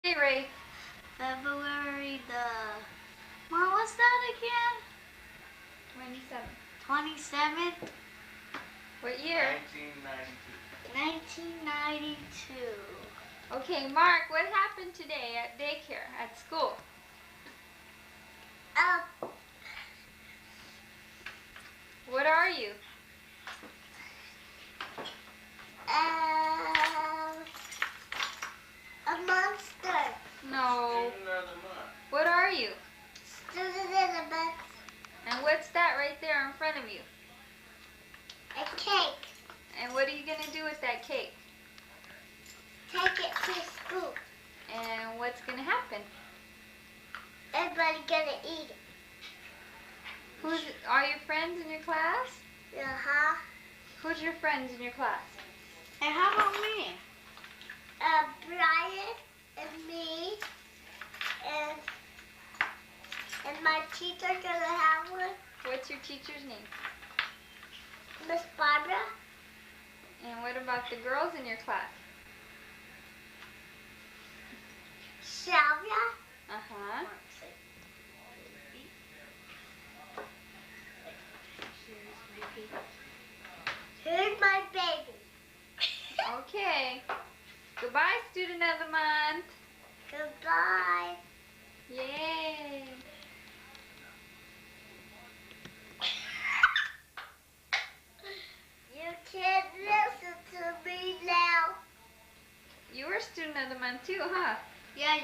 Hey Ray, February when was that again? 27. 27th? What year? 1992. Okay, Mark, what happened today at daycare, at school? Uh, What are you? a monster. No. What are you? Student in a box. And what's that right there in front of you? A cake. And what are you going to do with that cake? Take it to school. And what's going to happen? Everybody gonna eat it. Are your friends in your class? Uh-huh. Who's your friends in your class? And how about me? Brian and me and my teacher gonna have one. What's your teacher's name? Miss Barbara. And what about the girls in your class? Sylvia. Uh-huh. Here's my baby. Okay. Goodbye, student of the month. Goodbye. Yay. You can't listen to me now. You were student of the month too, huh? Yeah.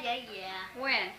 When?